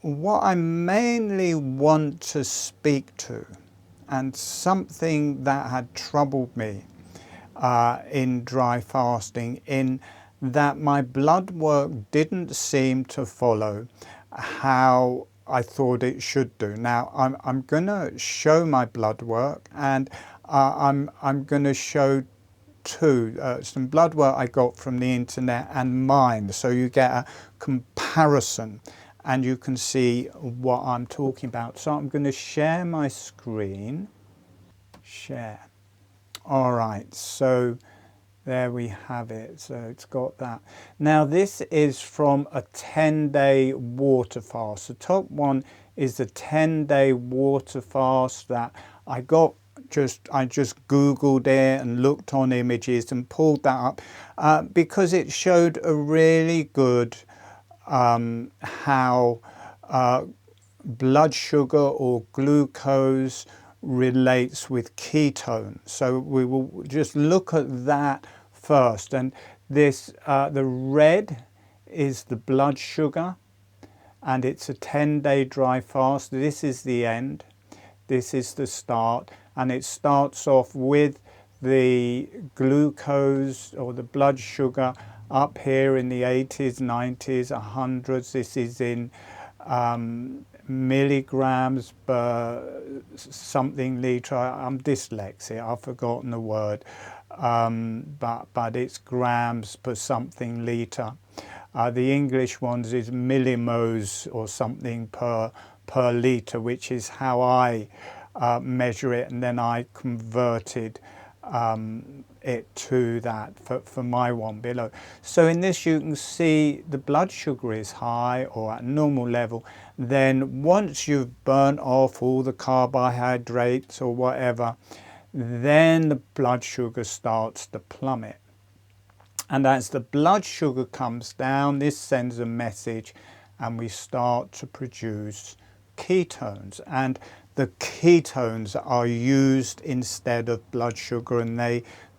what I mainly want to speak to, and something that had troubled me in dry fasting, in that my blood work didn't seem to follow how I thought it should do. Now I'm going to show my blood work, and I'm going to show some blood work I got from the internet and mine, so you get a comparison and you can see what I'm talking about. So I'm going to share my screen. Share. All right, so there we have it. So it's got that. Now this is from a 10-day water fast. The top one is the 10-day water fast that I got. I just Googled it and looked on images and pulled that up because it showed a really good how blood sugar or glucose relates with ketones. So we will just look at that first. And this, the red is the blood sugar, and it's a 10-day dry fast. This is the end. This is the start, and it starts off with the glucose or the blood sugar up here in the 80s, 90s, 100s. This is in milligrams per something litre. I'm dyslexic, I've forgotten the word, but it's grams per something litre. The English ones is millimoles or something per litre, which is how I measure it, and then I converted it to that for my one below. So in this you can see the blood sugar is high or at normal level. Then once you've burnt off all the carbohydrates or whatever, then the blood sugar starts to plummet. And as the blood sugar comes down, this sends a message and we start to produce ketones. And the ketones are used instead of blood sugar, and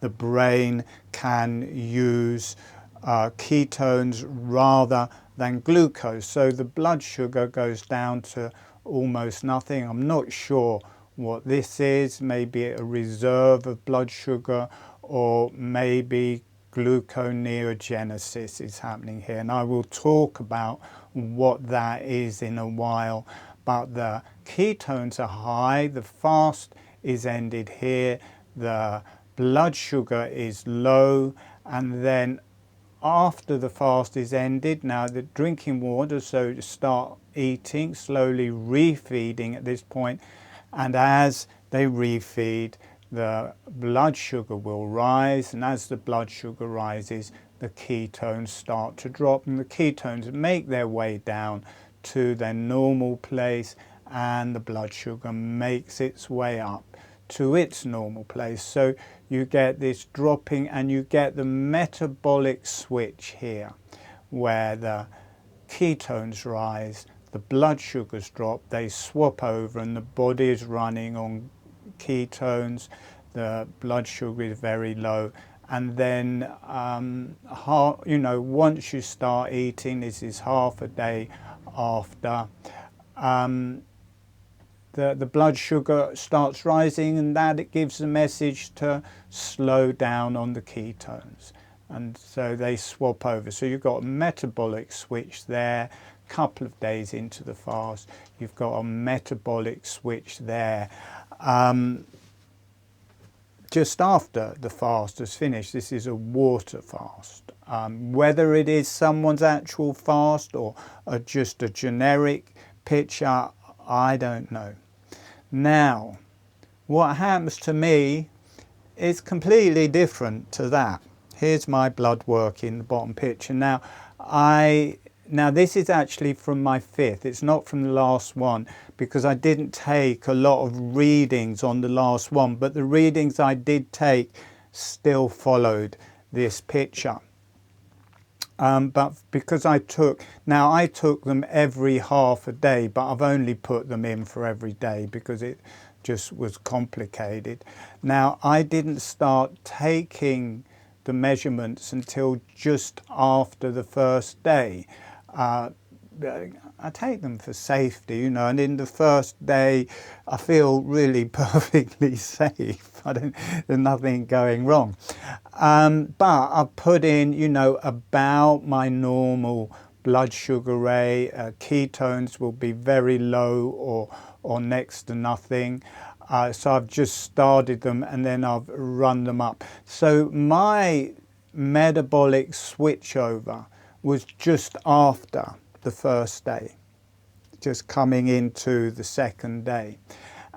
the brain can use ketones rather than glucose. So the blood sugar goes down to almost nothing. I'm not sure what this is, maybe a reserve of blood sugar, or maybe gluconeogenesis is happening here, and I will talk about what that is in a while. But the ketones are high, the fast is ended here, the blood sugar is low, and then after the fast is ended, now the drinking water, so to start eating, slowly refeeding at this point, and as they refeed, the blood sugar will rise, and as the blood sugar rises, the ketones start to drop, and the ketones make their way down to their normal place, and the blood sugar makes its way up to its normal place. So you get this dropping, and you get the metabolic switch here where the ketones rise, the blood sugars drop, they swap over, and the body is running on ketones, the blood sugar is very low. And then once you start eating, this is half a day after, the blood sugar starts rising, and that it gives a message to slow down on the ketones, and so they swap over. So you've got a metabolic switch there. Couple of days into the fast, you've got a metabolic switch there. Just after the fast is finished, this is a water fast. Whether it is someone's actual fast or just a generic picture, I don't know. Now, what happens to me is completely different to that. Here's my blood work in the bottom picture. Now this is actually from my 5th. It's not from the last one, because I didn't take a lot of readings on the last one, but the readings I did take still followed this picture. But because I took them every half a day, but I've only put them in for every day because it just was complicated. Now, I didn't start taking the measurements until just after the first day. I take them for safety, you know, and in the first day I feel really perfectly safe. There's nothing going wrong. But I've put in, you know, about my normal blood sugar rate. Ketones will be very low or next to nothing. So I've just started them and then I've run them up. So my metabolic switchover was just after the first day, just coming into the second day.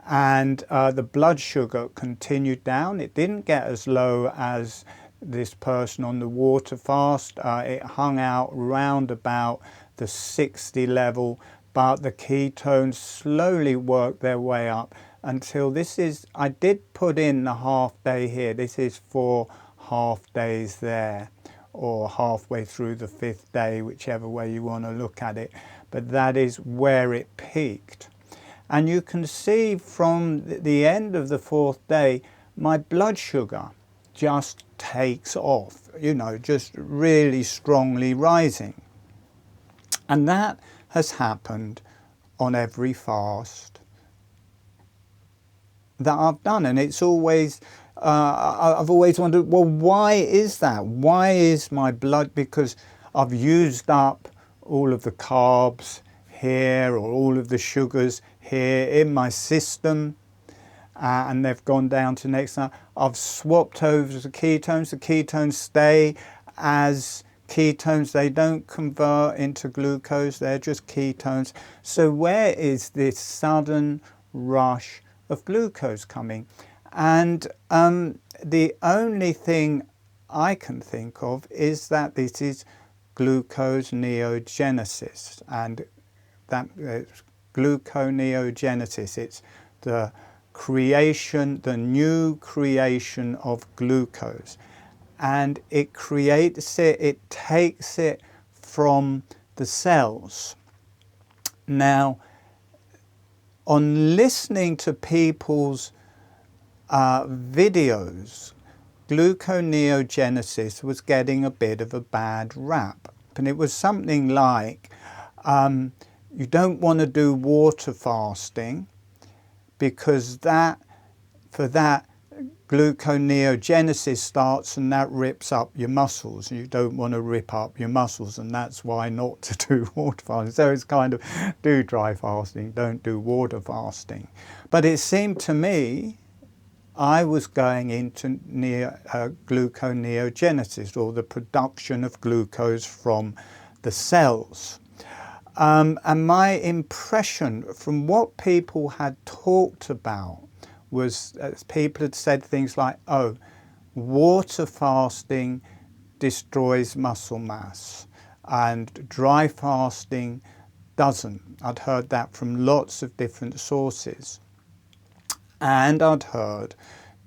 And the blood sugar continued down. It didn't get as low as this person on the water fast. It hung out round about the 60 level, but the ketones slowly worked their way up until this is, I did put in the half day here. This is 4 half days there, or halfway through the 5th day, whichever way you want to look at it. But that is where it peaked. And you can see from the end of the 4th day, my blood sugar just takes off, you know, just really strongly rising. And that has happened on every fast that I've done. And it's always, I've always wondered, well, why is that? Why is my blood, because I've used up all of the carbs here or all of the sugars here in my system, and they've gone down to next time. I've swapped over to ketones. The ketones stay as ketones. They don't convert into glucose. They're just ketones. So where is this sudden rush of glucose coming? And the only thing I can think of is that this is gluconeogenesis, and that gluconeogenesis, it's the creation, the new creation of glucose, and it creates it, it takes it from the cells. Now, on listening to people's videos, gluconeogenesis was getting a bit of a bad rap, and it was something like, you don't want to do water fasting because for that gluconeogenesis starts and that rips up your muscles. You don't want to rip up your muscles, and that's why not to do water fasting. So it's kind of, do dry fasting, don't do water fasting. But it seemed to me I was going into gluconeogenesis, or the production of glucose from the cells. And my impression from what people had talked about was, people had said things like, oh, water fasting destroys muscle mass and dry fasting doesn't. I'd heard that from lots of different sources. And I'd heard,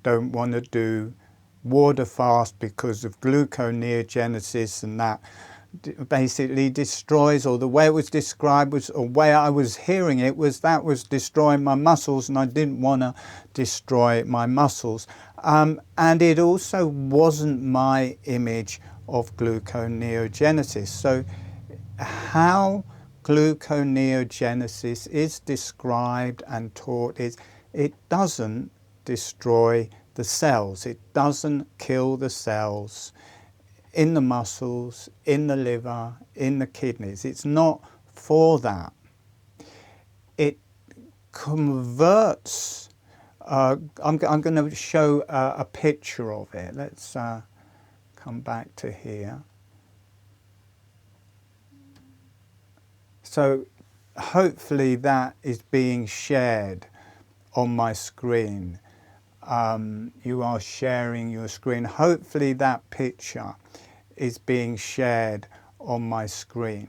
don't want to do water fast because of gluconeogenesis, and that basically destroys, or the way it was described was, or the way I was hearing it was, that was destroying my muscles, and I didn't want to destroy my muscles. And it also wasn't my image of gluconeogenesis. So how gluconeogenesis is described and taught is, it doesn't destroy the cells. It doesn't kill the cells in the muscles, in the liver, in the kidneys. It's not for that. It converts, I'm going to show a picture of it. Let's come back to here. So hopefully that is being shared on my screen. You are sharing your screen. Hopefully that picture is being shared on my screen.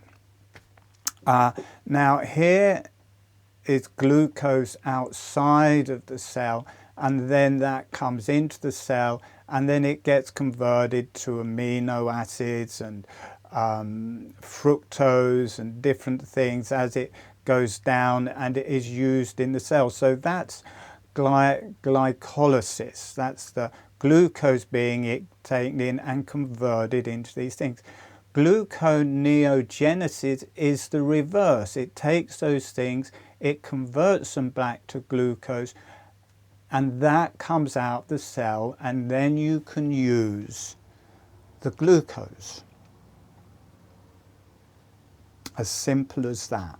Now here is glucose outside of the cell, and then that comes into the cell, and then it gets converted to amino acids and fructose and different things as it goes down, and it is used in the cell. So that's glycolysis. That's the glucose being taken in and converted into these things. Gluconeogenesis is the reverse. It takes those things, it converts them back to glucose, and that comes out the cell, and then you can use the glucose. As simple as that.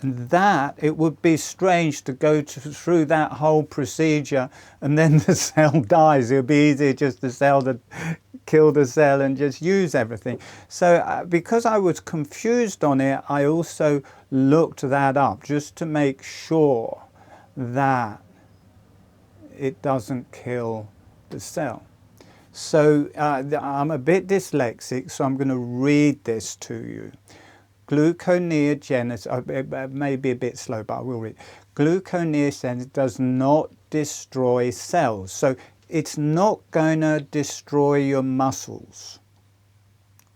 And that, it would be strange to go through that whole procedure and then the cell dies. It would be easier just to kill the cell and just use everything. So because I was confused on it, I also looked that up just to make sure that it doesn't kill the cell. So I'm a bit dyslexic, so I'm going to read this to you. Gluconeogenesis, it may be a bit slow, but I will read. Gluconeogenesis does not destroy cells. So it's not going to destroy your muscles.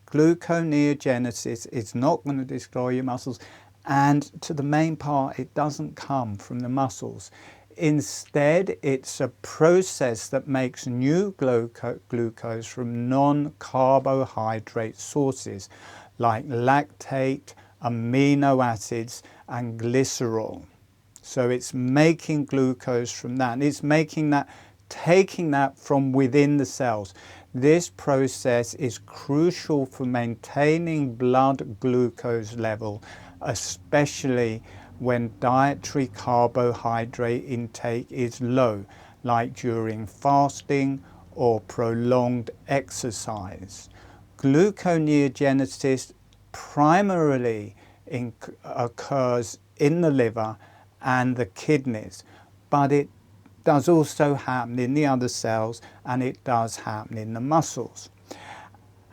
Gluconeogenesis is not going to destroy your muscles. And to the main part, it doesn't come from the muscles. Instead, it's a process that makes new glucose from non-carbohydrate sources like lactate, amino acids, and glycerol. So it's making glucose from that, and it's making that, taking that from within the cells. This process is crucial for maintaining blood glucose level, especially when dietary carbohydrate intake is low, like during fasting or prolonged exercise. Gluconeogenesis primarily occurs in the liver and the kidneys, but it does also happen in the other cells, and it does happen in the muscles.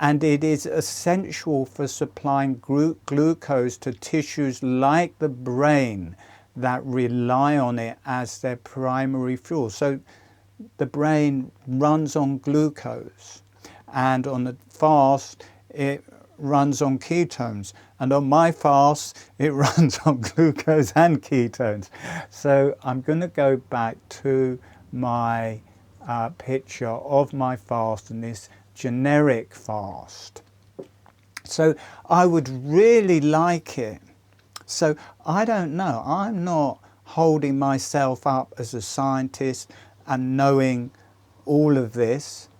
And it is essential for supplying glucose to tissues like the brain that rely on it as their primary fuel. So the brain runs on glucose, and on the fast it runs on ketones, and on my fast it runs on glucose and ketones. So I'm going to go back to my picture of my fast and this generic fast. So I would really like it. So I don't know, I'm not holding myself up as a scientist and knowing all of this.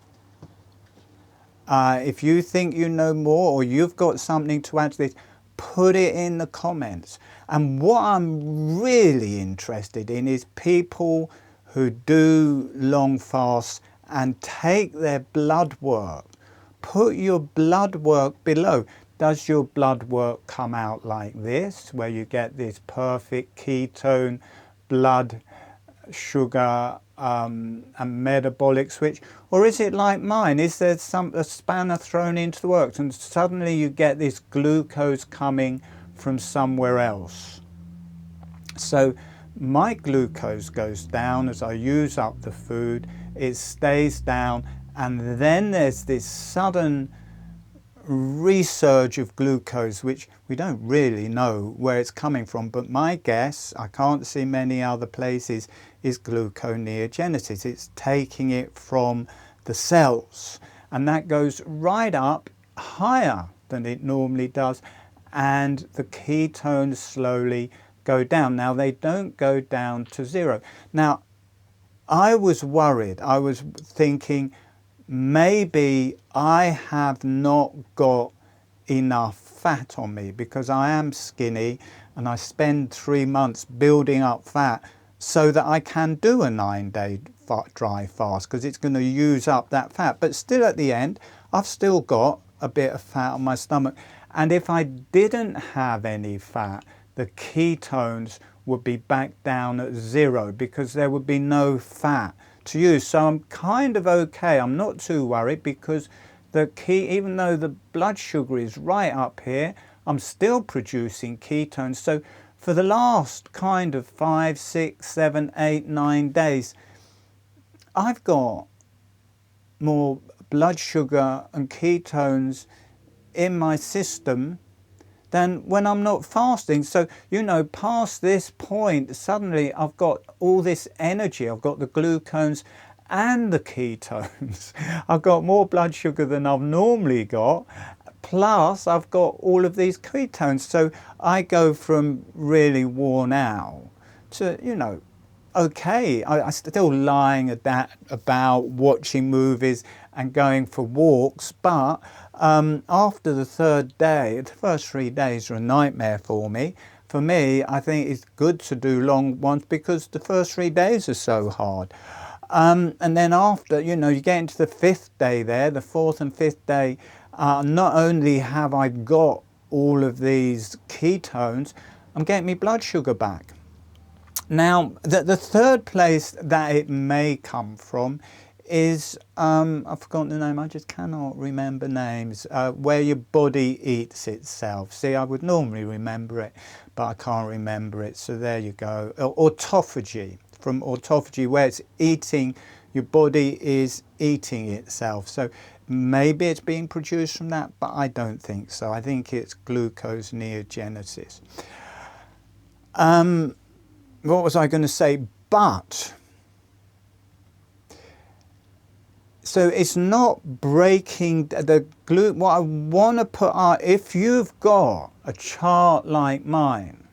If you think you know more, or you've got something to add to this, put it in the comments. And what I'm really interested in is people who do long fasts and take their blood work. Put your blood work below. Does your blood work come out like this, where you get this perfect ketone, blood sugar and metabolic switch? Or is it like mine? Is there a spanner thrown into the works and suddenly you get this glucose coming from somewhere else? So my glucose goes down as I use up the food, it stays down, and then there's this sudden resurge of glucose, which we don't really know where it's coming from, but my guess, I can't see many other places, is gluconeogenesis. It's taking it from the cells, and that goes right up higher than it normally does, and the ketones slowly go down. Now they don't go down to zero. Now I was worried, I was thinking maybe I have not got enough fat on me because I am skinny and I spend 3 months building up fat so that I can do a 9-day dry fast, because it's going to use up that fat. But still at the end, I've still got a bit of fat on my stomach. And if I didn't have any fat, the ketones would be back down at zero because there would be no fat to use. So I'm kind of okay. I'm not too worried because even though the blood sugar is right up here, I'm still producing ketones. So for the last kind of 5, 6, 7, 8, 9 days, I've got more blood sugar and ketones in my system than when I'm not fasting. So, you know, past this point, suddenly I've got all this energy. I've got the glucose and the ketones. I've got more blood sugar than I've normally got, Plus, I've got all of these ketones. So I go from really worn out to, you know, okay. I'm still lying about watching movies and going for walks. But after the third day, the first 3 days are a nightmare for me. For me, I think it's good to do long ones because the first 3 days are so hard. And then after, you know, you get into the 5th day there, the 4th and 5th day, not only have I got all of these ketones, I'm getting my blood sugar back. Now, the third place that it may come from is, I've forgotten the name, I just cannot remember names, where your body eats itself. See, I would normally remember it, but I can't remember it, so there you go. Autophagy, from autophagy, where it's eating, your body is eating itself. So maybe it's being produced from that, but I don't think so. I think it's gluconeogenesis. What was I going to say? But, so it's not breaking the gluten. What I want to put out, if you've got a chart like mine,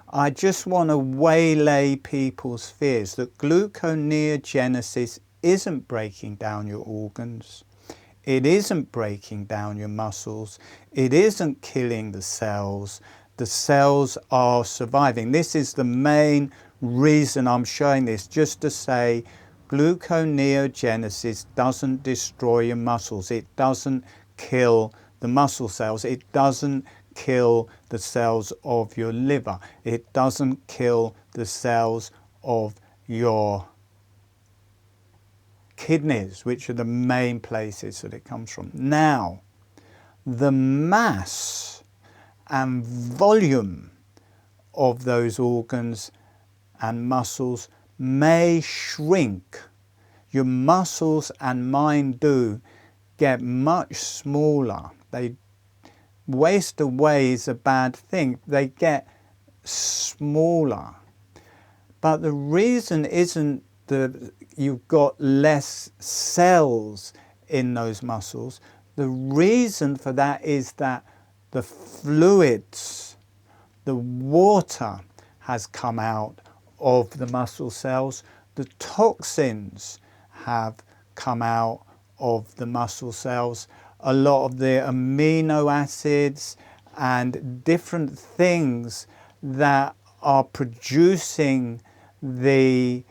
I just want to waylay people's fears that gluconeogenesis isn't breaking down your organs. It isn't breaking down your muscles. It isn't killing the cells. The cells are surviving. This is the main reason I'm showing this, just to say gluconeogenesis doesn't destroy your muscles. It doesn't kill the muscle cells. It doesn't kill the cells of your liver. It doesn't kill the cells of your kidneys, which are the main places that it comes from. Now, the mass and volume of those organs and muscles may shrink. Your muscles, and mine do, get much smaller. They waste away is a bad thing. They get smaller. But the reason isn't that you've got less cells in those muscles. The reason for that is that the fluids, the water has come out of the muscle cells. The toxins have come out of the muscle cells. A lot of the amino acids and different things that are producing the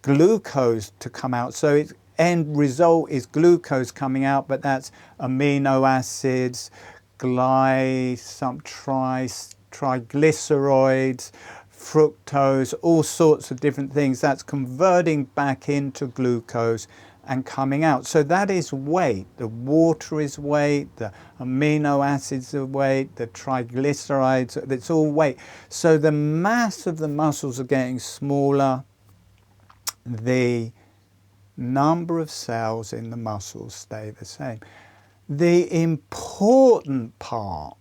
glucose to come out. So its end result is glucose coming out, but that's amino acids, triglycerides, fructose, all sorts of different things. That's converting back into glucose and coming out. So that is weight. The water is weight, the amino acids are weight, the triglycerides, it's all weight. So the mass of the muscles are getting smaller. The number of cells in the muscles stay the same. The important part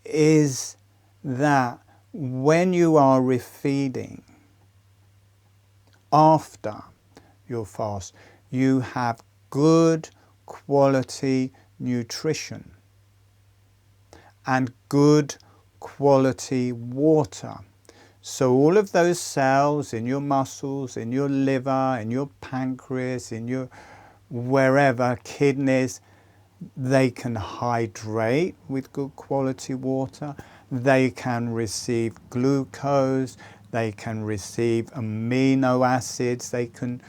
is that when you are refeeding after your fast, you have good quality nutrition and good quality water. So all of those cells in your muscles, in your liver, in your pancreas, in your wherever, kidneys, they can hydrate with good quality water. They can receive glucose. They can receive amino acids. They can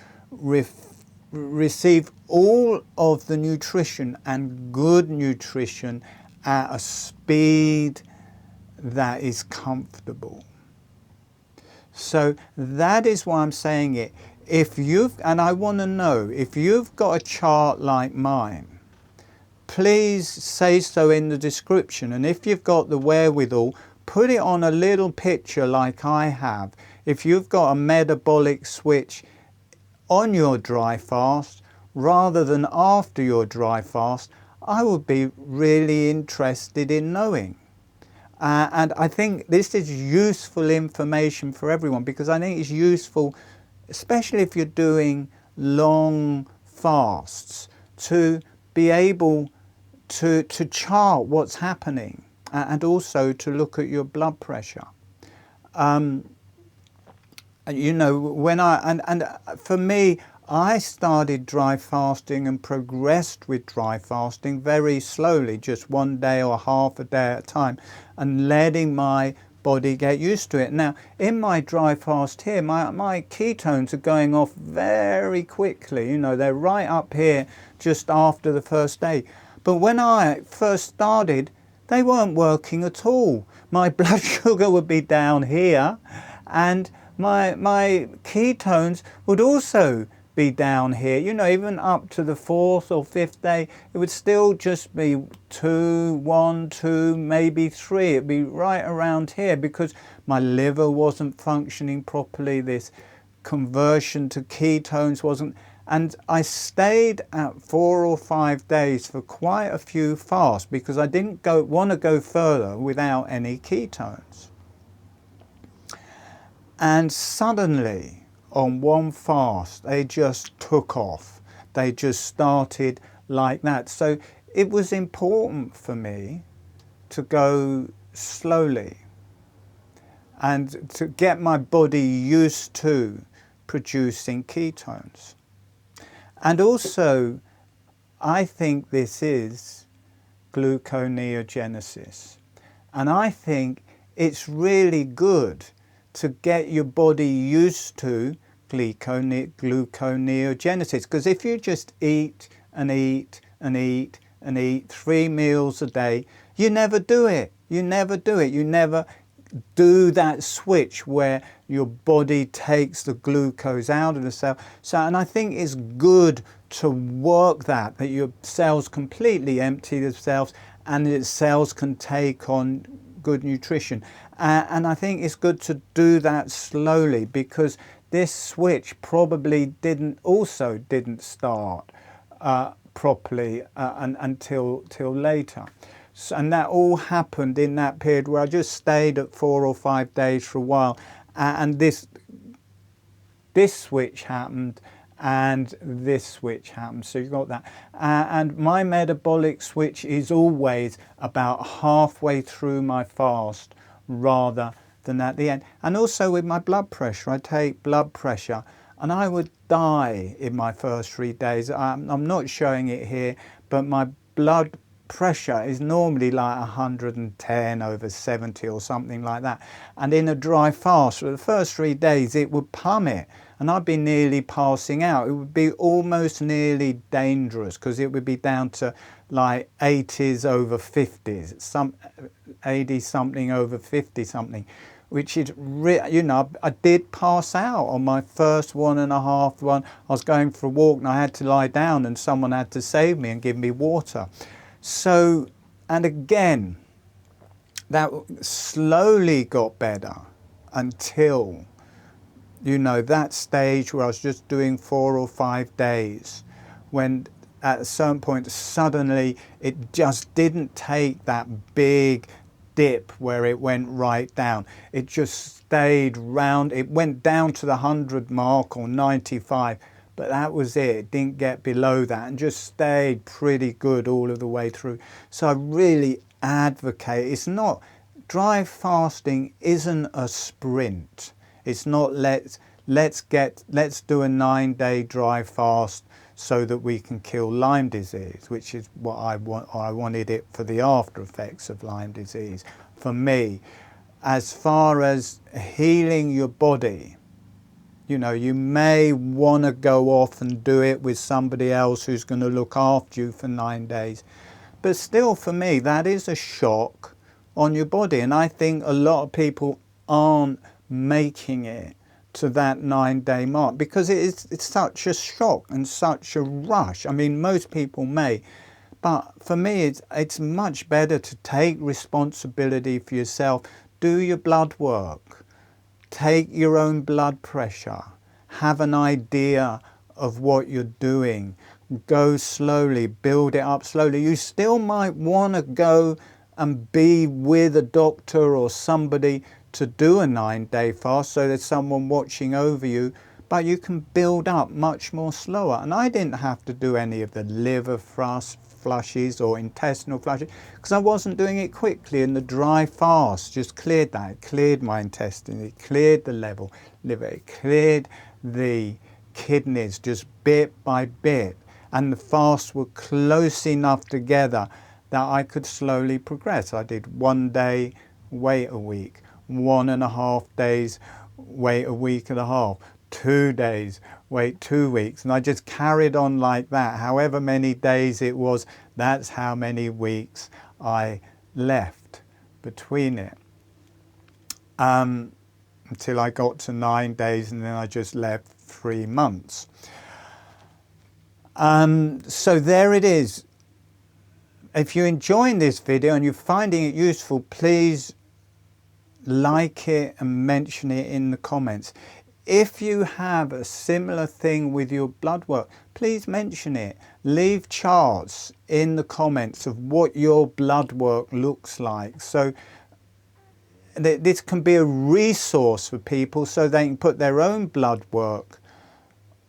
receive all of the nutrition and good nutrition at a speed that is comfortable. So that is why I'm saying it. If you've, and I want to know, if you've got a chart like mine, please say so in the description. And if you've got the wherewithal, put it on a little picture like I have. If you've got a metabolic switch on your dry fast rather than after your dry fast, I would be really interested in knowing. And I think this is useful information for everyone, because I think it's useful, especially if you're doing long fasts, to be able to chart what's happening, and also to look at your blood pressure. You know, when and for me, I started dry fasting and progressed with dry fasting very slowly, just one day or half a day at a time, and letting my body get used to it. Now, in my dry fast here, my ketones are going off very quickly. You know, they're right up here just after the first day. But when I first started, they weren't working at all. My blood sugar would be down here, and my ketones would also be down here. You know, even up to the fourth or fifth day, it would still just be 2, 1, 2, maybe 3. It'd be right around here because my liver wasn't functioning properly. This conversion to ketones wasn't. And I stayed at 4 or 5 days for quite a few fasts because I didn't want to go further without any ketones. And suddenly, on one fast, they just took off. They just started like that. So it was important for me to go slowly and to get my body used to producing ketones. And also, I think this is gluconeogenesis. And I think it's really good to get your body used to gluconeogenesis. Because if you just eat and eat and eat and eat 3 meals a day, you never do it. You never do it. You never do that switch where your body takes the glucose out of the cell. So, and I think it's good to work that your cells completely empty themselves and the cells can take on good nutrition. And I think it's good to do that slowly because this switch probably didn't start properly until later. So, and that all happened in that period where I just stayed at 4 or 5 days for a while, and this switch happened and this switch happened. So you've got that. And my metabolic switch is always about halfway through my fast rather than at the end. And also with my blood pressure, I take blood pressure and I would die in my first 3 days. I'm not showing it here, but my blood pressure is normally like 110/70 or something like that. And in a dry fast, for the first 3 days, it would plummet. And I'd be nearly passing out. It would be almost nearly dangerous because it would be down to like 80s over 50s, some 80 something over 50 something, which is, you know, I did pass out on my first 1.5 one. I was going for a walk and I had to lie down and someone had to save me and give me water. So, and again, that slowly got better until, you know, that stage where I was just doing 4 or 5 days, when at a certain point suddenly it just didn't take that big dip where it went right down. It just stayed round. It went down to the 100 mark or 95, but that was it. It didn't get below that and just stayed pretty good all of the way through. So I really advocate, it's not, dry fasting isn't a sprint. It's not let's do a 9-day dry fast so that we can kill Lyme disease, which is what I wanted it for the after effects of Lyme disease. For me, as far as healing your body, you know, you may want to go off and do it with somebody else who's going to look after you for 9 days. But still, for me, that is a shock on your body. And I think a lot of people aren't making it to that 9-day mark because it's such a shock and such a rush. I mean, most people may, but for me it's much better to take responsibility for yourself. Do your blood work, take your own blood pressure, have an idea of what you're doing, go slowly, build it up slowly. You still might want to go and be with a doctor or somebody to do a 9-day fast, so there's someone watching over you, but you can build up much more slower. And I didn't have to do any of the liver flushes or intestinal flushes because I wasn't doing it quickly, and the dry fast just cleared that. It cleared my intestine, it cleared the liver, it cleared the kidneys just bit by bit, and the fasts were close enough together that I could slowly progress. I did 1 day, wait a week, 1.5 days, wait a week and a half, 2 days, wait 2 weeks, and I just carried on like that. However many days it was, that's how many weeks I left between it, until I got to 9 days, and then I just left 3 months. So there it is. If you're enjoying this video and you're finding it useful, please like it and mention it in the comments. If you have a similar thing with your blood work, please mention it. Leave charts in the comments of what your blood work looks like. So this can be a resource for people so they can put their own blood work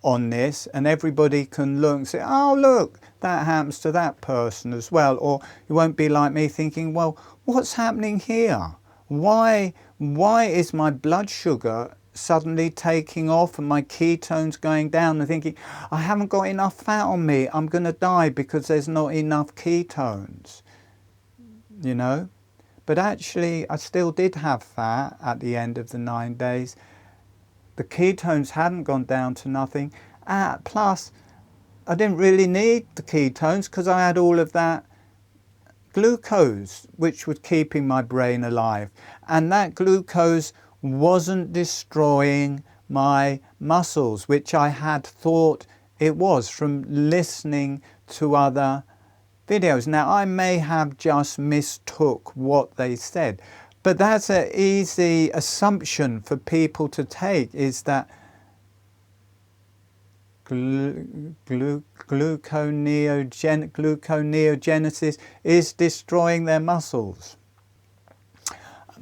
on this, and everybody can look and say, oh look, that happens to that person as well. Or you won't be like me thinking, well, what's happening here? Why is my blood sugar suddenly taking off and my ketones going down, and thinking, I haven't got enough fat on me, I'm going to die because there's not enough ketones, you know? But actually, I still did have fat at the end of the 9 days. The ketones hadn't gone down to nothing. Plus, I didn't really need the ketones because I had all of that glucose, which was keeping my brain alive. And that glucose wasn't destroying my muscles, which I had thought it was from listening to other videos. Now, I may have just mistook what they said, but that's an easy assumption for people to take, is that gluconeogenesis is destroying their muscles.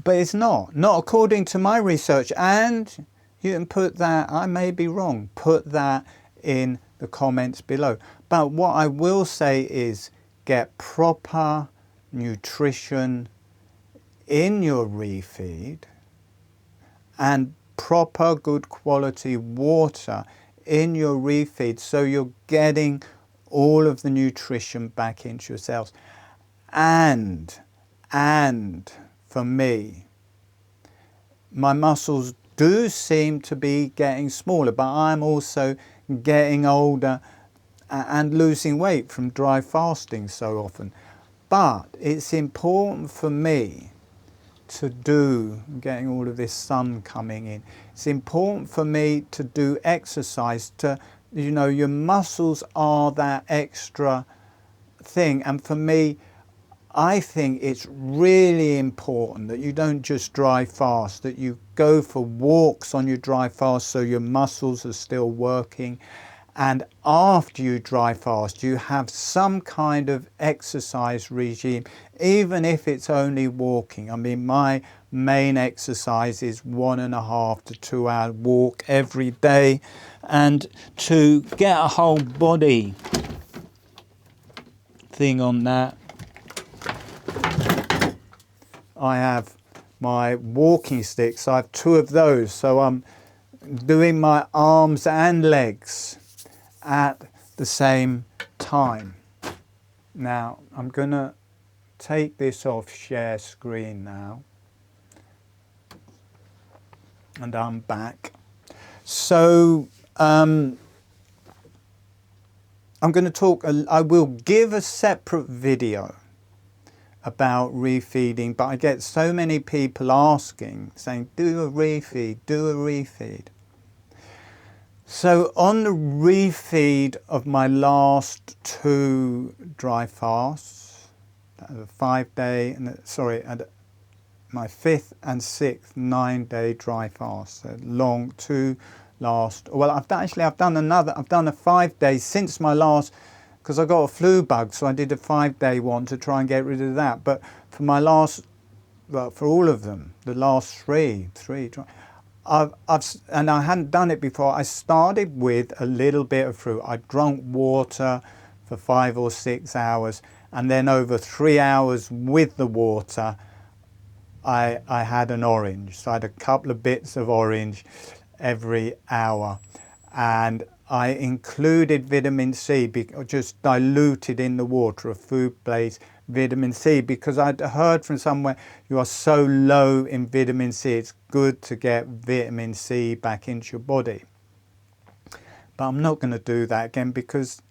But it's not according to my research. And you can put that, I may be wrong, put that in the comments below. But what I will say is, get proper nutrition in your refeed and proper good quality water in your refeed, so you're getting all of the nutrition back into your cells. And for me, my muscles do seem to be getting smaller, but I'm also getting older and losing weight from dry fasting so often. But it's important for me to do, getting all of this sun coming in, it's important for me to do exercise. To, you know, your muscles are that extra thing. And for me, I think it's really important that you don't just dry fast, that you go for walks on your dry fast so your muscles are still working. And after you dry fast, you have some kind of exercise regime, even if it's only walking. I mean, my main exercise is 1.5 to 2 hour walk every day. And to get a whole body thing on that, I have my walking sticks. I have 2 of those. So I'm doing my arms and legs at the same time. Now I'm gonna take this off share screen now, and I'm back. So I'm going to talk, I will give a separate video about refeeding, but I get so many people asking, saying, do a refeed, do a refeed. So on the refeed of my last 2 dry fasts, a 5-day, and my 5th and 6th 9-day dry fast, so long 2 last. Well, I've done a 5-day since my last, because I got a flu bug, so I did a 5-day one to try and get rid of that. But for my last, well, for all of them, the last 3 dry, and I hadn't done it before. I started with a little bit of fruit. I drank water for 5 or 6 hours, and then over 3 hours with the water, I had an orange. So I had a couple of bits of orange every hour, and I included vitamin C, just diluted in the water, a food-based vitamin C, because I'd heard from somewhere you are so low in vitamin C, it's good to get vitamin C back into your body. But I'm not going to do that again, because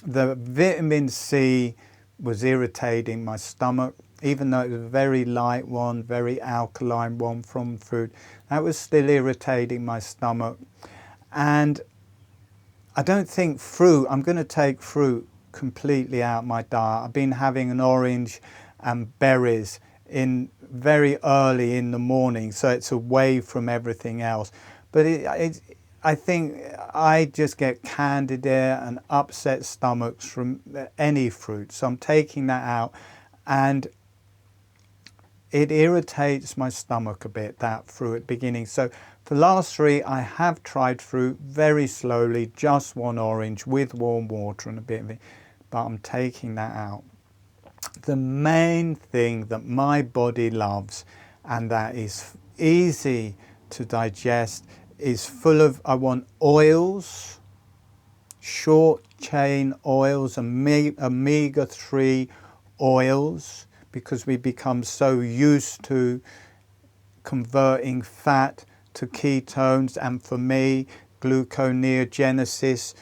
the vitamin C was irritating my stomach, even though it was a very light one, very alkaline one from food. That was still irritating my stomach. And I don't think fruit, I'm going to take fruit completely out of my diet. I've been having an orange and berries in very early in the morning, so it's away from everything else. But I think I just get candida and upset stomachs from any fruit, so I'm taking that out, and it irritates my stomach a bit, that fruit at the beginning. So for the last 3, I have tried fruit very slowly, just one orange with warm water and a bit of it, but I'm taking that out. The main thing that my body loves, and that is easy to digest, is full of, I want oils, short chain oils, omega-3 oils, because we become so used to converting fat to ketones, and for me, gluconeogenesis,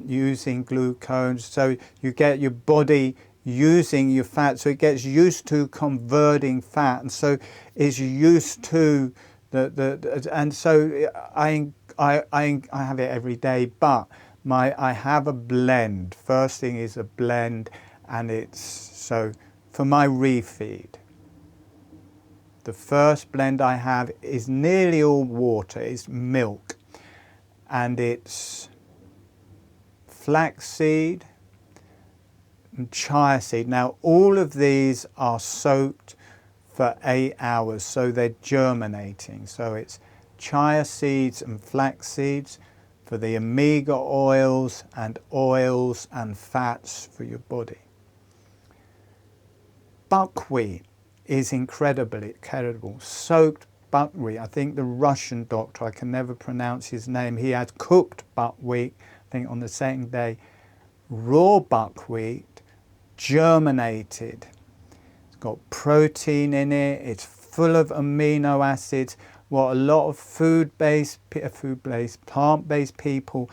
using glucose. So you get your body using your fat, so it gets used to converting fat, and so it's used to and so I have it every day, but I have a blend. First thing is a blend, and it's so for my refeed. The first blend I have is nearly all water, it's milk, and it's flaxseed and chia seed. Now all of these are soaked for 8 hours, so they're germinating. So it's chia seeds and flax seeds for the omega oils and fats for your body. Buckwheat is incredible. Soaked buckwheat. I think the Russian doctor, I can never pronounce his name, he had cooked buckwheat, I think on the second day. Raw buckwheat, germinated. It's got protein in it, it's full of amino acids, what a lot of food-based, plant-based people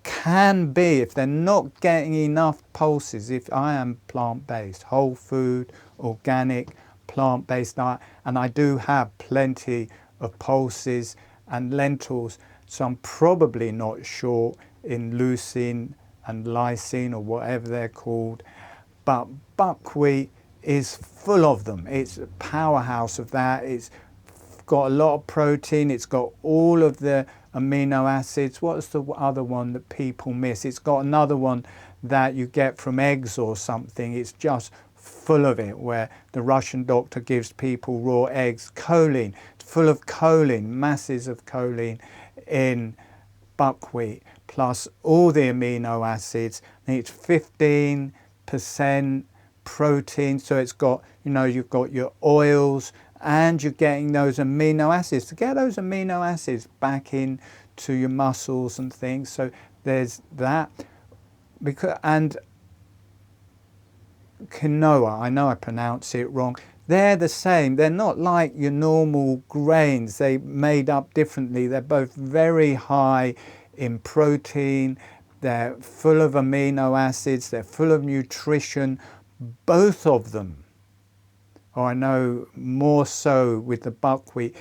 can be if they're not getting enough pulses. If I am plant-based, whole food, organic, plant-based diet, and I do have plenty of pulses and lentils, so I'm probably not short in leucine and lysine or whatever they're called, but buckwheat is full of them. It's a powerhouse of that. It's got a lot of protein, it's got all of the amino acids. What's the other one that people miss? It's got another one that you get from eggs or something. It's just full of it, where the Russian doctor gives people raw eggs. Choline, it's full of choline, masses of choline in buckwheat, plus all the amino acids. And it's 15% protein, so it's got, you've got your oils, and you're getting those amino acids. To get those amino acids back into your muscles and things, so there's that. And quinoa, I know I pronounce it wrong, they're the same. They're not like your normal grains. They're made up differently. They're both very high in protein, they're full of amino acids, they're full of nutrition, both of them. Or I know more so with the buckwheat.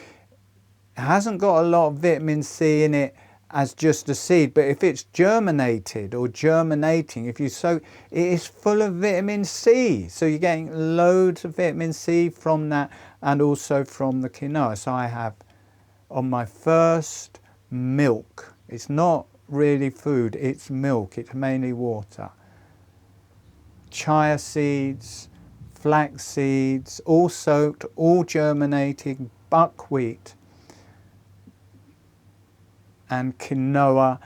It hasn't got a lot of vitamin C in it as just a seed, but if it's germinated or germinating, if you soak, it is full of vitamin C. So you're getting loads of vitamin C from that, and also from the quinoa. So I have on my first milk. It's not really food, it's milk, it's mainly water. Chia seeds, flax seeds, all soaked, all germinating, buckwheat, and quinoa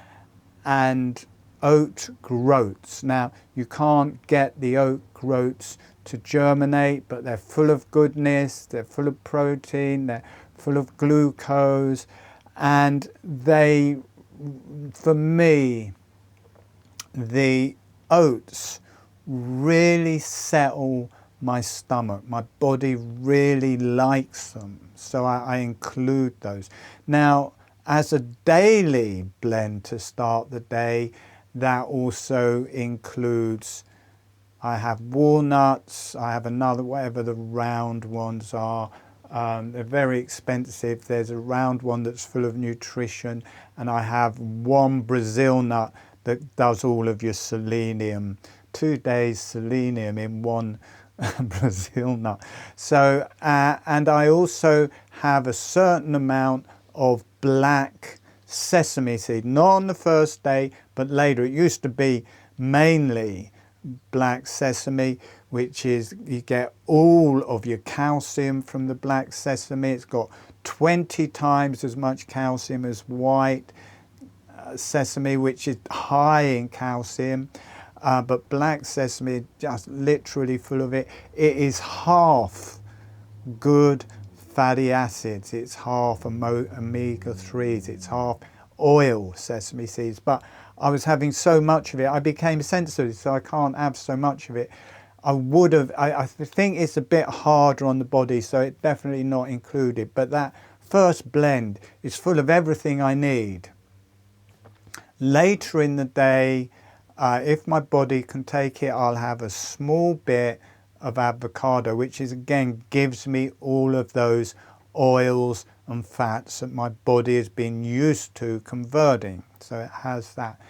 and oat groats. Now, you can't get the oat groats to germinate, but they're full of goodness, they're full of protein, they're full of glucose, and they, for me, the oats really settle my stomach. My body really likes them, so I include those. Now, as a daily blend to start the day, that also includes, I have walnuts, I have another, whatever the round ones are. They're very expensive. There's a round one that's full of nutrition, and I have one Brazil nut that does all of your selenium. 2 days selenium in one Brazil nut. So, and I also have a certain amount of black sesame seed, not on the first day, but later. It used to be mainly black sesame, which is, you get all of your calcium from the black sesame. It's got 20 times as much calcium as white sesame, which is high in calcium. But black sesame, just literally full of it. It is half good fatty acids, it's half omega-3s, it's half oil sesame seeds. But I was having so much of it, I became sensitive, so I can't have so much of it. I think it's a bit harder on the body, so it's definitely not included. But that first blend is full of everything I need. Later in the day, if my body can take it, I'll have a small bit of avocado, which is, again, gives me all of those oils and fats that my body has been used to converting. So it has that.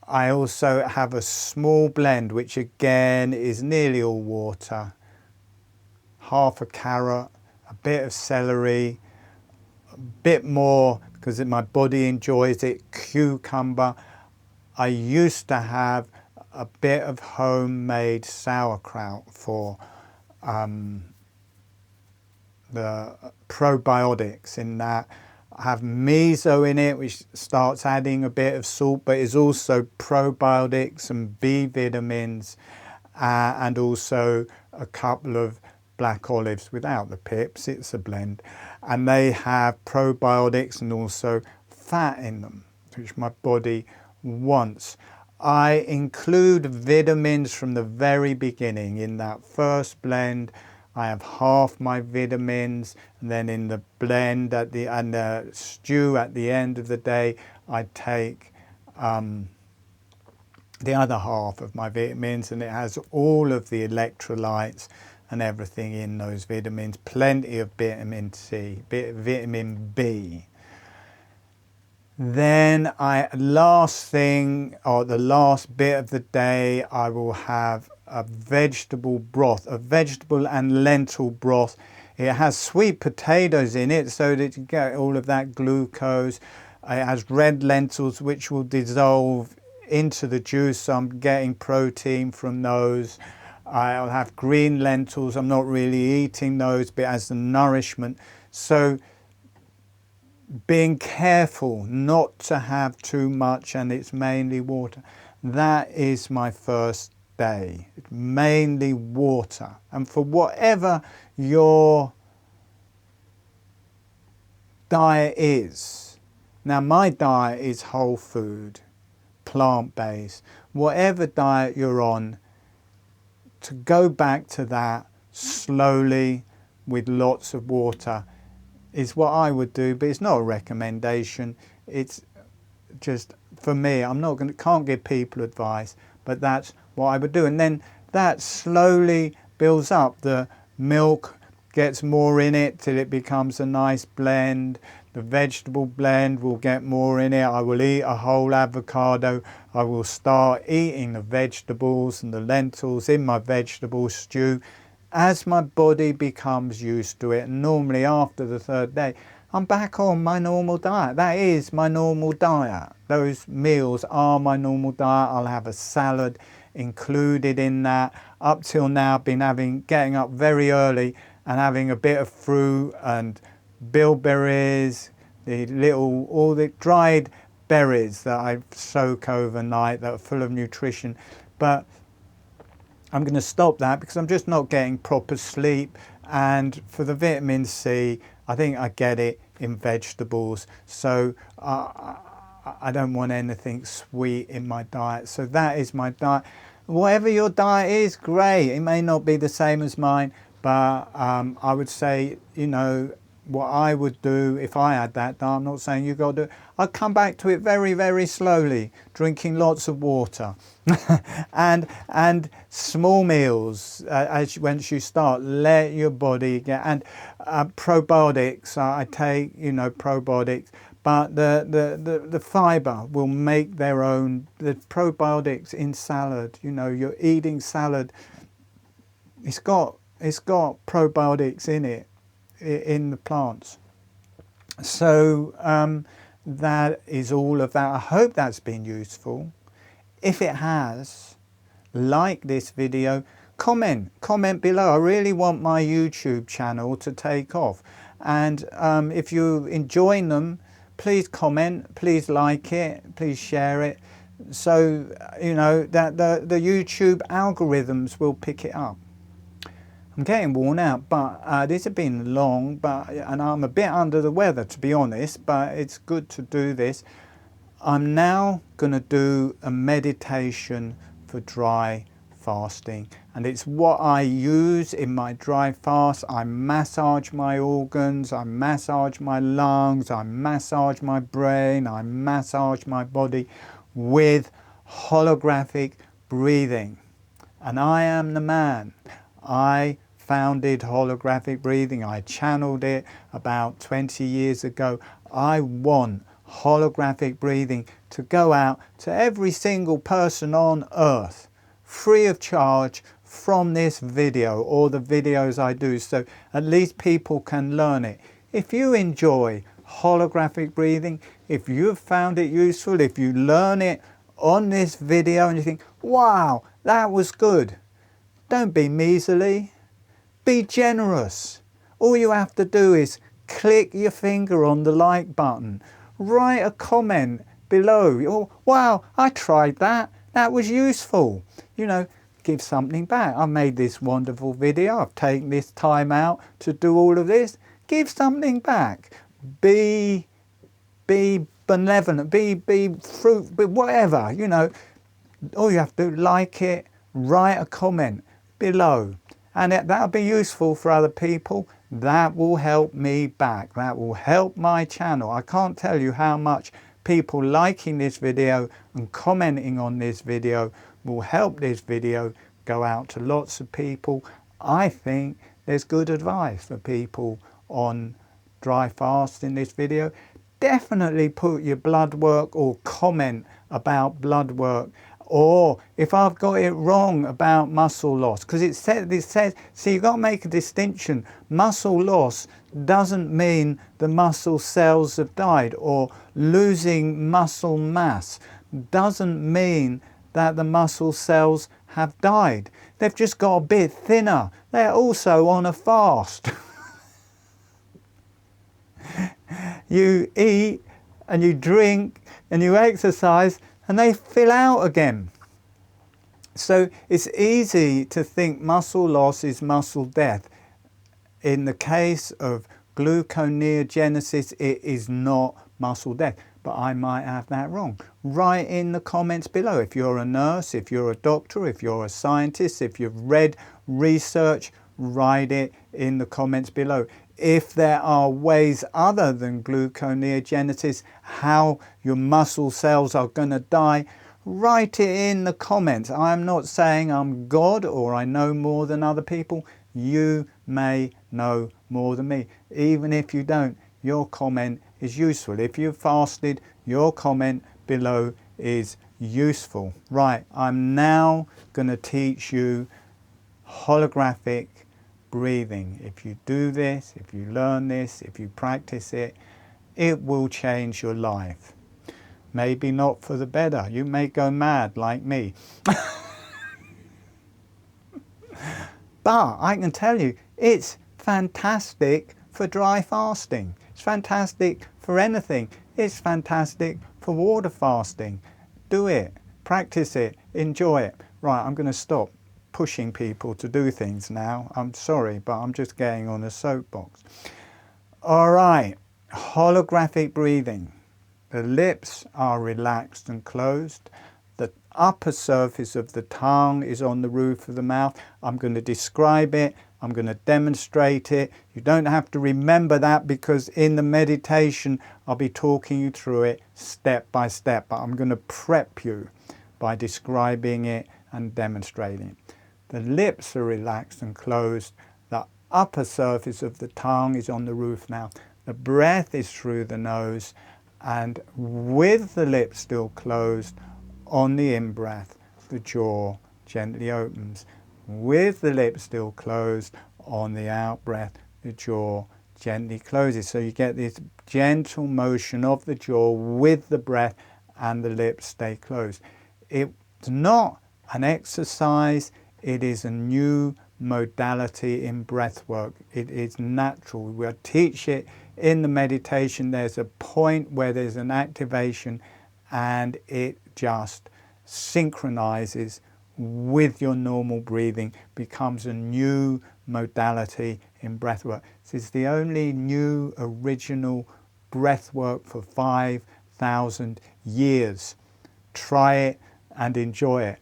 I also have a small blend, which again is nearly all water. Half a carrot, a bit of celery, a bit more, because my body enjoys it, cucumber. I used to have a bit of homemade sauerkraut for the probiotics in that. I have miso in it, which starts adding a bit of salt, but is also probiotics and B vitamins, and also a couple of black olives without the pips. It's a blend, and they have probiotics and also fat in them, which my body wants. I include vitamins from the very beginning. In that first blend, I have half my vitamins, and then in the blend and the stew at the end of the day, I take the other half of my vitamins, and it has all of the electrolytes and everything in those vitamins, plenty of vitamin C, vitamin B. Then last thing, or the last bit of the day, I will have a vegetable broth, a vegetable and lentil broth. It has sweet potatoes in it, so that you get all of that glucose. It has red lentils, which will dissolve into the juice, so I'm getting protein from those. I'll have green lentils. I'm not really eating those, but as the nourishment. So being careful not to have too much, and it's mainly water. That is my first day. It's mainly water. And for whatever your diet is, now my diet is whole food, plant-based. Whatever diet you're on, to go back to that slowly with lots of water is what I would do, but it's not a recommendation. It's just, for me, can't give people advice, but that's what I would do. And then that slowly builds up. The milk gets more in it till it becomes a nice blend. The vegetable blend will get more in it. I will eat a whole avocado. I will start eating the vegetables and the lentils in my vegetable stew as my body becomes used to it. And normally after the third day, I'm back on my normal diet. That is my normal diet. Those meals are my normal diet. I'll have a salad included in that. Up till now, I've been getting up very early and having a bit of fruit and bilberries, all the dried berries that I soak overnight that are full of nutrition. But I'm going to stop that because I'm just not getting proper sleep. And for the vitamin C, I think I get it in vegetables. So I don't want anything sweet in my diet. So that is my diet. Whatever your diet is, great. It may not be the same as mine, but I would say, you know, what I would do if I had that diet, I'm not saying you got to do it, I'd come back to it very, very slowly, drinking lots of water and small meals once you start, let your body get, and probiotics, I take, you know, probiotics, but the fibre will make their own, the probiotics in salad, you know, you're eating salad, it's got probiotics in it, in the plants. So that is all of that. I hope that's been useful. If it has, like this video, comment below. I really want my YouTube channel to take off. And if you're enjoying them, please comment, please like it, please share it. So, you know, that the YouTube algorithms will pick it up. I'm getting worn out, but this has been long, and I'm a bit under the weather, to be honest, but it's good to do this. I'm now going to do a meditation for dry fasting, and it's what I use in my dry fast. I massage my organs, I massage my lungs, I massage my brain, I massage my body with holographic breathing. And I am the man. I founded holographic breathing. I channeled it about 20 years ago. I want holographic breathing to go out to every single person on earth free of charge from this video or the videos I do, so at least people can learn it. If you enjoy holographic breathing, if you have found it useful, if you learn it on this video and you think, wow, that was good, don't be measly. Be generous. All you have to do is click your finger on the like button. Write a comment below. Oh, wow, I tried that. That was useful. You know, give something back. I made this wonderful video. I've taken this time out to do all of this. Give something back. Be benevolent. Be fruit. Whatever. You know, all you have to do, like it. Write a comment below. And that'll be useful for other people. That will help me back. That will help my channel. I can't tell you how much people liking this video and commenting on this video will help this video go out to lots of people. I think there's good advice for people on dry fast in this video. Definitely put your blood work or comment about blood work. Or if I've got it wrong about muscle loss, because it says, see, you've got to make a distinction. Muscle loss doesn't mean the muscle cells have died, or losing muscle mass doesn't mean that the muscle cells have died. They've just got a bit thinner. They're also on a fast. You eat and you drink and you exercise and they fill out again. So it's easy to think muscle loss is muscle death. In the case of gluconeogenesis, it is not muscle death, but I might have that wrong. Write in the comments below. If you're a nurse, if you're a doctor, if you're a scientist, if you've read research, write it in the comments below. If there are ways other than gluconeogenesis, how your muscle cells are going to die, write it in the comments. I'm not saying I'm God or I know more than other people. You may know more than me. Even if you don't, your comment is useful. If you've fasted, your comment below is useful. Right, I'm now going to teach you holographic breathing. If you do this, if you learn this, if you practice it, it will change your life. Maybe not for the better. You may go mad like me. But I can tell you, it's fantastic for dry fasting. It's fantastic for anything. It's fantastic for water fasting. Do it, practice it, enjoy it. Right, I'm going to stop pushing people to do things now. I'm sorry, but I'm just getting on a soapbox. All right, holographic breathing. The lips are relaxed and closed. The upper surface of the tongue is on the roof of the mouth. I'm going to describe it. I'm going to demonstrate it. You don't have to remember that because in the meditation I'll be talking you through it step by step. But I'm going to prep you by describing it and demonstrating it. The lips are relaxed and closed. The upper surface of the tongue is on the roof mouth. The breath is through the nose, and with the lips still closed, on the in-breath, the jaw gently opens. With the lips still closed, on the out-breath, the jaw gently closes. So you get this gentle motion of the jaw with the breath, and the lips stay closed. It's not an exercise. It is a new modality in breathwork. It is natural. We'll teach it in the meditation. There's a point where there's an activation and it just synchronizes with your normal breathing, becomes a new modality in breathwork. This is the only new original breathwork for 5,000 years. Try it and enjoy it.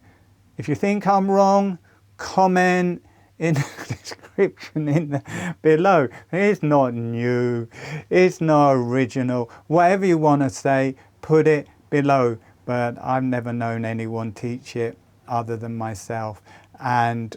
If you think I'm wrong, comment in the description below. It's not new, it's not original. Whatever you want to say, put it below. But I've never known anyone teach it other than myself. And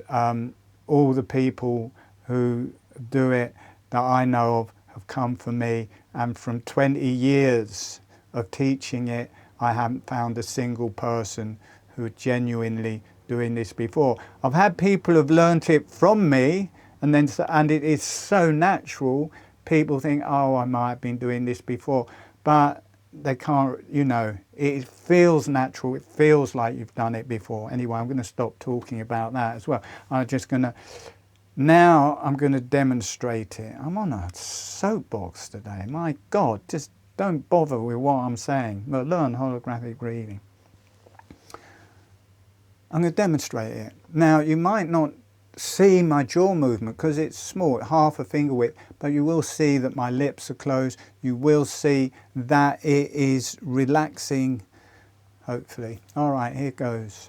all the people who do it that I know of have come from me. And from 20 years of teaching it, I haven't found a single person who are genuinely doing this before. I've had people who've learnt it from me, and it is so natural. People think, oh, I might have been doing this before, but they can't, you know, it feels natural. It feels like you've done it before. Anyway, I'm going to stop talking about that as well. Now I'm going to demonstrate it. I'm on a soapbox today. My God, just don't bother with what I'm saying, but learn holographic breathing. I'm going to demonstrate it. Now, you might not see my jaw movement because it's small, half a finger width, but you will see that my lips are closed. You will see that it is relaxing, hopefully. All right, here goes.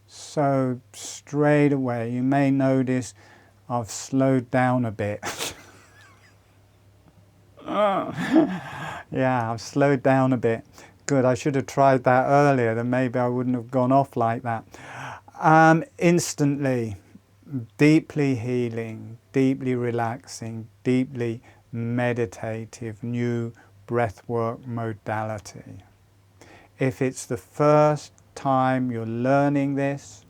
So straight away, you may notice I've slowed down a bit. Yeah, I've slowed down a bit. Good, I should have tried that earlier, then maybe I wouldn't have gone off like that. Instantly, deeply healing, deeply relaxing, deeply meditative, new breathwork modality. If it's the first time you're learning this,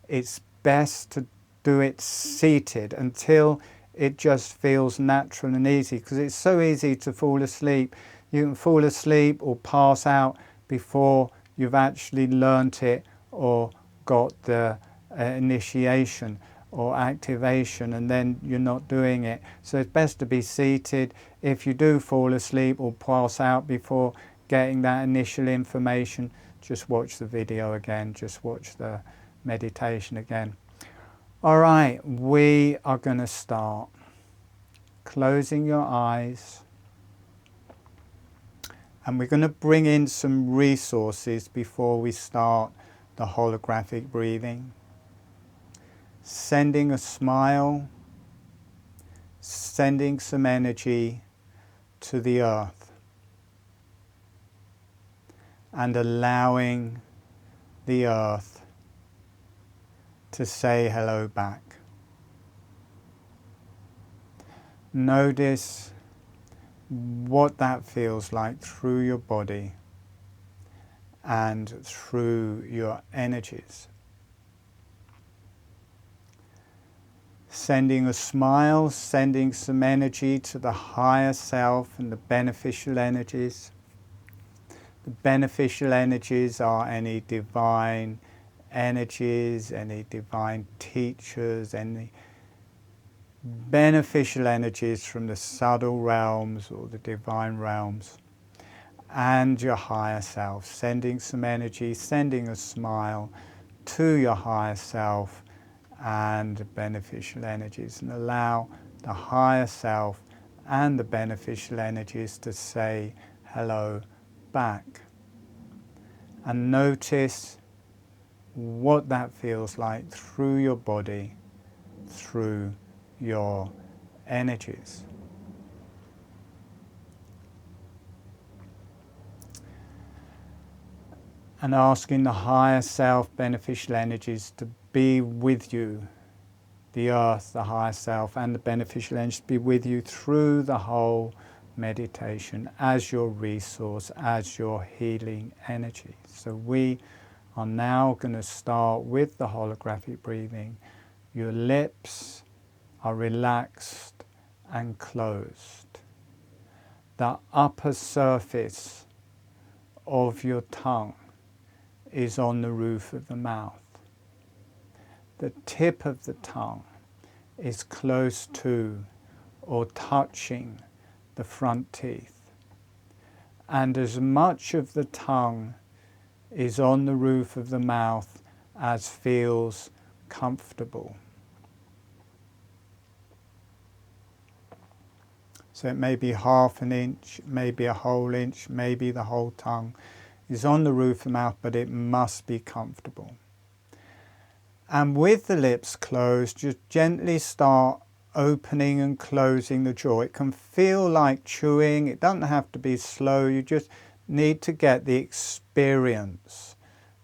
it's best to do it seated until it just feels natural and easy, because it's so easy to fall asleep. You can fall asleep or pass out before you've actually learnt it or got the initiation or activation, and then you're not doing it. So it's best to be seated. If you do fall asleep or pass out before getting that initial information, just watch the video again, just watch the meditation again. All right, we are going to start. Closing your eyes, and we're going to bring in some resources before we start the holographic breathing. Sending a smile, sending some energy to the earth, and allowing the earth to say hello back. Notice what that feels like through your body and through your energies. Sending a smile, sending some energy to the higher self and the beneficial energies. The beneficial energies are any divine energies, any divine teachers, any beneficial energies from the subtle realms or the divine realms, and your higher self, sending some energy, sending a smile to your higher self and beneficial energies, and allow the higher self and the beneficial energies to say hello back. And notice what that feels like through your body, through your energies. And asking the higher self beneficial energies to be with you, the earth, the higher self, and the beneficial energies to be with you through the whole meditation as your resource, as your healing energy. So we are now going to start with the holographic breathing. Your lips are relaxed and closed. The upper surface of your tongue is on the roof of the mouth. The tip of the tongue is close to or touching the front teeth. And as much of the tongue is on the roof of the mouth as feels comfortable. So it may be half an inch, maybe a whole inch, maybe the whole tongue is on the roof of the mouth, but it must be comfortable. And with the lips closed, just gently start opening and closing the jaw. It can feel like chewing. It doesn't have to be slow. You just need to get the experience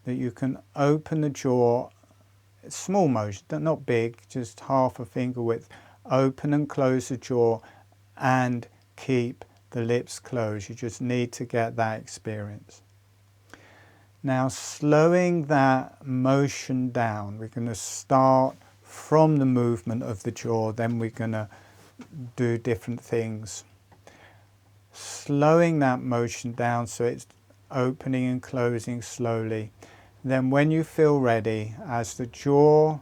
that you can open the jaw, small motion, not big, just half a finger width. Open and close the jaw and keep the lips closed. You just need to get that experience. Now, slowing that motion down, we're going to start from the movement of the jaw, then we're going to do different things. Slowing that motion down so it's opening and closing slowly. Then when you feel ready, as the jaw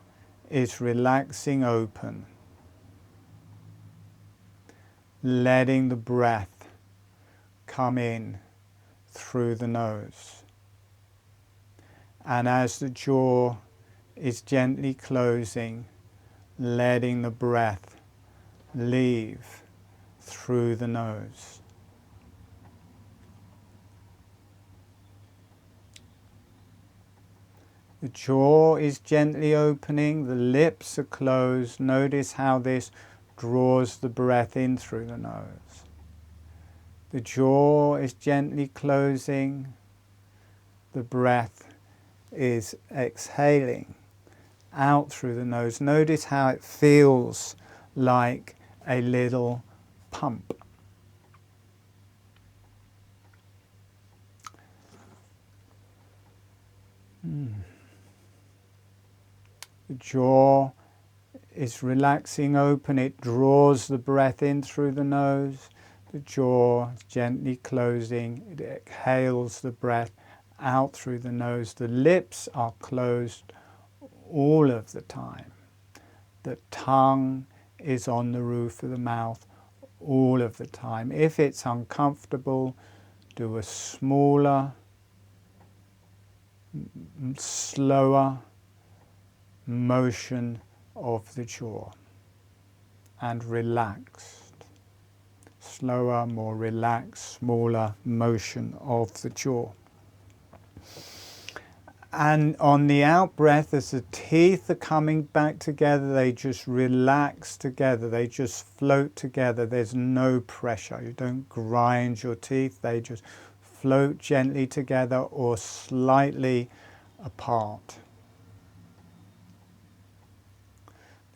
is relaxing open, letting the breath come in through the nose. And as the jaw is gently closing, letting the breath leave through the nose. The jaw is gently opening, the lips are closed. Notice how this draws the breath in through the nose. The jaw is gently closing, the breath is exhaling out through the nose. Notice how it feels like a little pump. The jaw is relaxing open. It draws the breath in through the nose. The jaw is gently closing. It exhales the breath out through the nose. The lips are closed all of the time. The tongue is on the roof of the mouth all of the time. If it's uncomfortable, do a smaller, slower motion of the jaw and relaxed. Slower, more relaxed, smaller motion of the jaw. And on the out breath, as the teeth are coming back together, they just relax together. They just float together. There's no pressure. You don't grind your teeth. They just float gently together or slightly apart.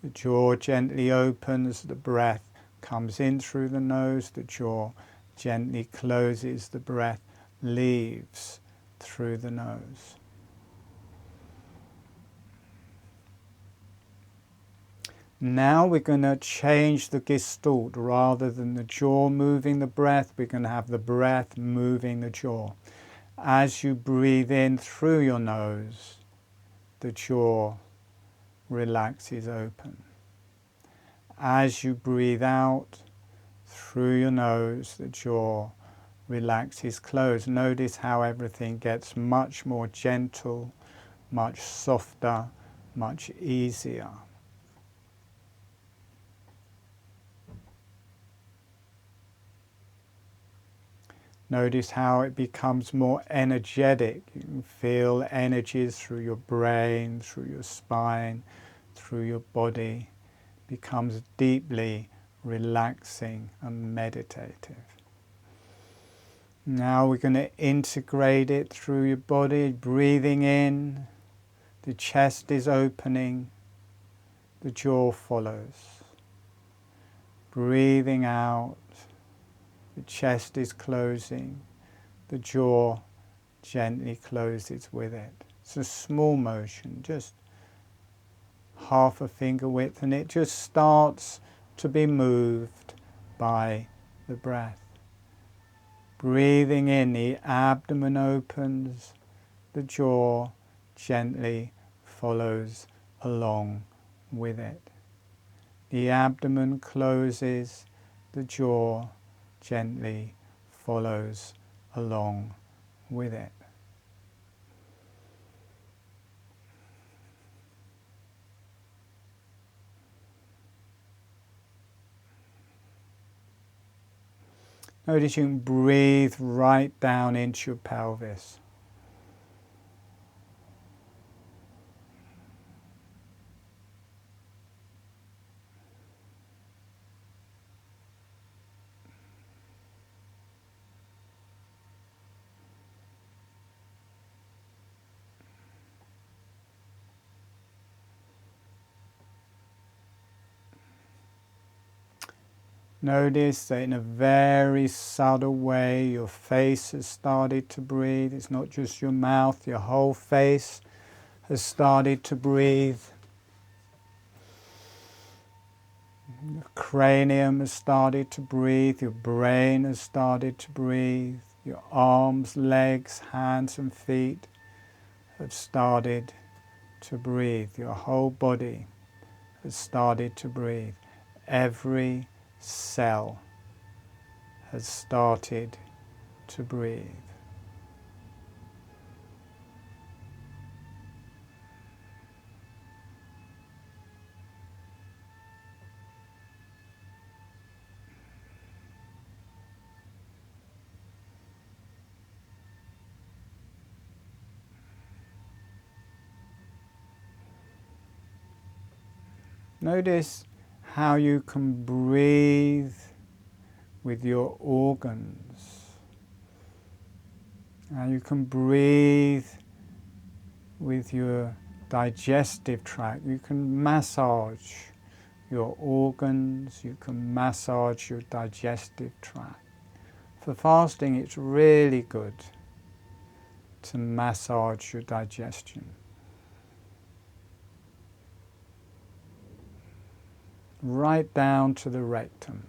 The jaw gently opens. The breath comes in through the nose. The jaw gently closes, the breath leaves through the nose. Now we're going to change the gestalt. Rather than the jaw moving the breath, we're going to have the breath moving the jaw. As you breathe in through your nose, the jaw relaxes open. As you breathe out through your nose, the jaw relaxes closed. Notice how everything gets much more gentle, much softer, much easier. Notice how it becomes more energetic. You can feel energies through your brain, through your spine, through your body. It becomes deeply relaxing and meditative. Now we're going to integrate it through your body. Breathing in, the chest is opening, the jaw follows. Breathing out, the chest is closing, the jaw gently closes with it. It's a small motion, just half a finger width, and it just starts to be moved by the breath. Breathing in, the abdomen opens, the jaw gently follows along with it. The abdomen closes, the jaw gently follows along with it. Notice you can breathe right down into your pelvis. Notice that in a very subtle way your face has started to breathe. It's not just your mouth, your whole face has started to breathe. Your cranium has started to breathe, your brain has started to breathe, your arms, legs, hands and feet have started to breathe. Your whole body has started to breathe. Every cell has started to breathe. Notice how you can breathe with your organs. How you can breathe with your digestive tract. You can massage your organs, you can massage your digestive tract. For fasting, it's really good to massage your digestion. Right down to the rectum.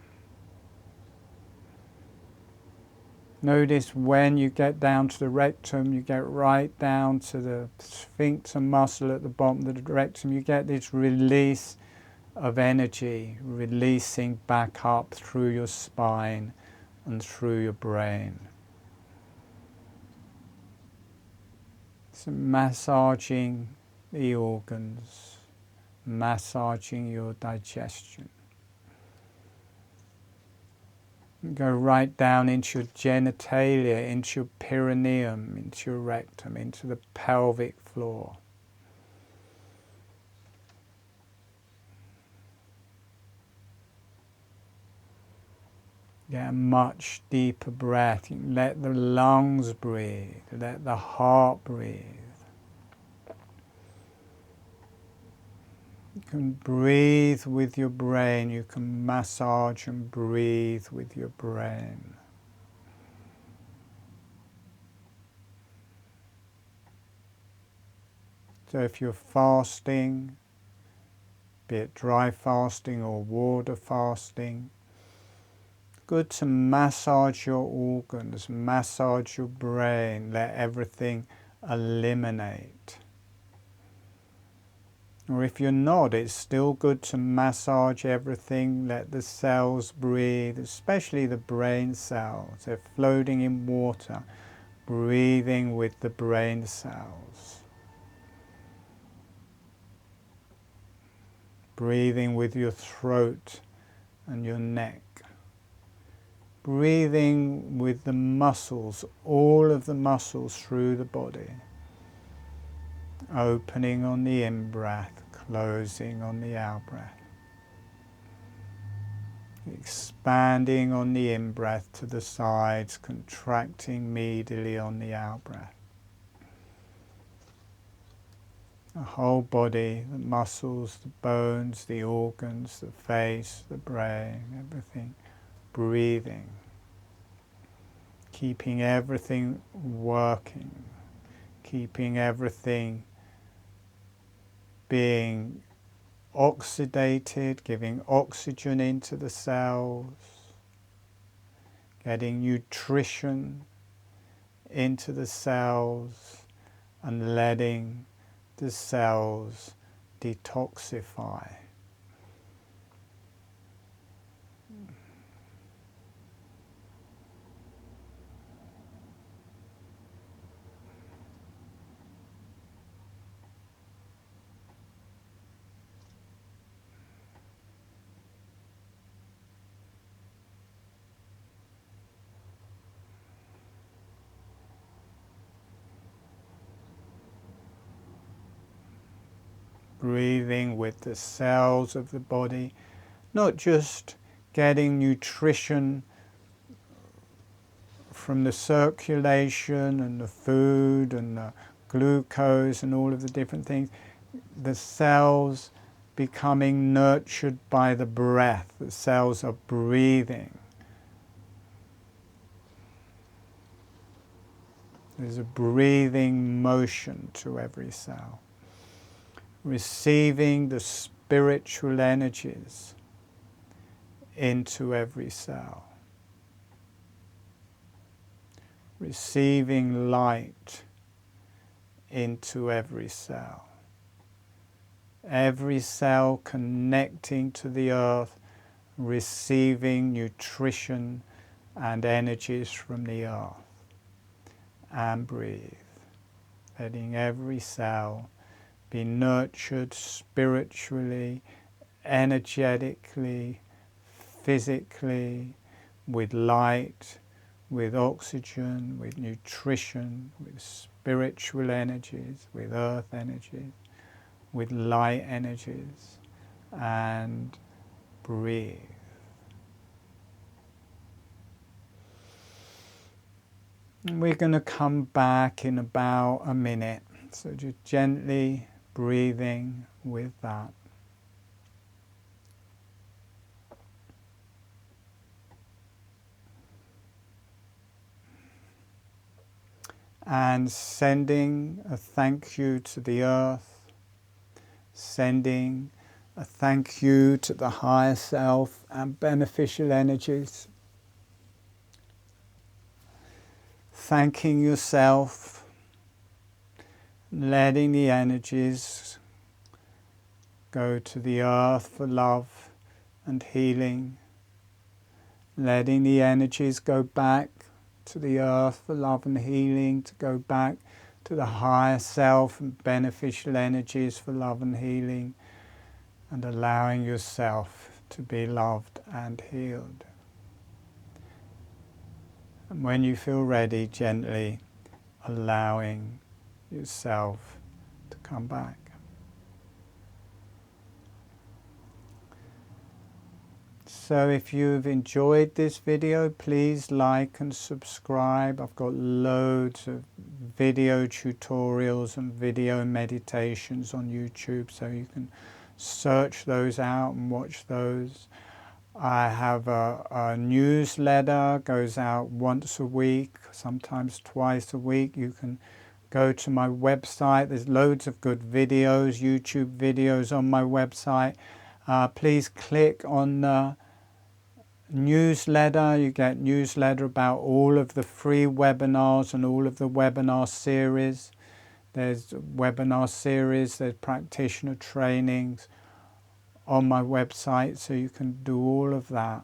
Notice when you get down to the rectum, you get right down to the sphincter muscle at the bottom of the rectum. You get this release of energy, releasing back up through your spine and through your brain. So massaging the organs, massaging your digestion. Go right down into your genitalia, into your perineum, into your rectum, into the pelvic floor. Get a much deeper breath. You can let the lungs breathe, let the heart breathe. You can breathe with your brain, you can massage and breathe with your brain. So if you're fasting, be it dry fasting or water fasting, good to massage your organs, massage your brain, let everything eliminate. Or if you're not, it's still good to massage everything, let the cells breathe, especially the brain cells. They're floating in water, breathing with the brain cells. Breathing with your throat and your neck. Breathing with the muscles, all of the muscles through the body. Opening on the in-breath, closing on the out-breath. Expanding on the in-breath to the sides, contracting medially on the out-breath. The whole body, the muscles, the bones, the organs, the face, the brain, everything, breathing. Keeping everything working, keeping everything being oxidated, giving oxygen into the cells, getting nutrition into the cells, and letting the cells detoxify. Breathing with the cells of the body, not just getting nutrition from the circulation and the food and the glucose and all of the different things, the cells becoming nurtured by the breath. The cells are breathing. There's a breathing motion to every cell. Receiving the spiritual energies into every cell. Receiving light into every cell. Every cell connecting to the earth, receiving nutrition and energies from the earth. And breathe. Letting every cell be nurtured spiritually, energetically, physically, with light, with oxygen, with nutrition, with spiritual energies, with earth energies, with light energies, and breathe. And we're going to come back in about a minute, so just gently breathing with that. And sending a thank you to the earth, sending a thank you to the higher self and beneficial energies. Thanking yourself, letting the energies go to the earth for love and healing, letting the energies go back to the earth for love and healing, to go back to the higher self and beneficial energies for love and healing, and allowing yourself to be loved and healed. And when you feel ready, gently allowing yourself to come back. So if you've enjoyed this video, please like and subscribe. I've got loads of video tutorials and video meditations on YouTube, so you can search those out and watch those. I have a newsletter, goes out once a week, sometimes twice a week. You can go to my website. There's loads of good videos, YouTube videos on my website. Please click on the newsletter. You get newsletter about all of the free webinars and all of the webinar series. There's webinar series, there's practitioner trainings on my website, so you can do all of that.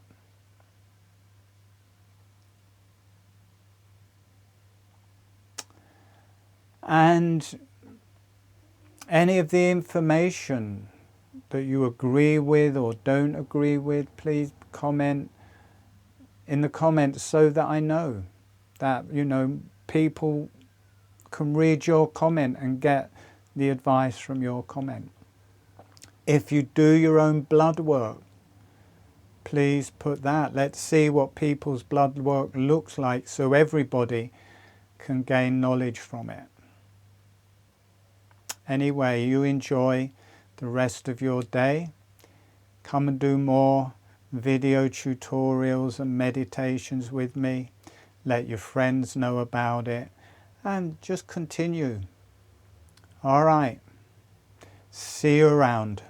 And any of the information that you agree with or don't agree with, please comment in the comments so that I know that, you know, people can read your comment and get the advice from your comment. If you do your own blood work, please put that. Let's see what people's blood work looks like so everybody can gain knowledge from it. Anyway, you enjoy the rest of your day. Come and do more video tutorials and meditations with me. Let your friends know about it and just continue. All right. See you around.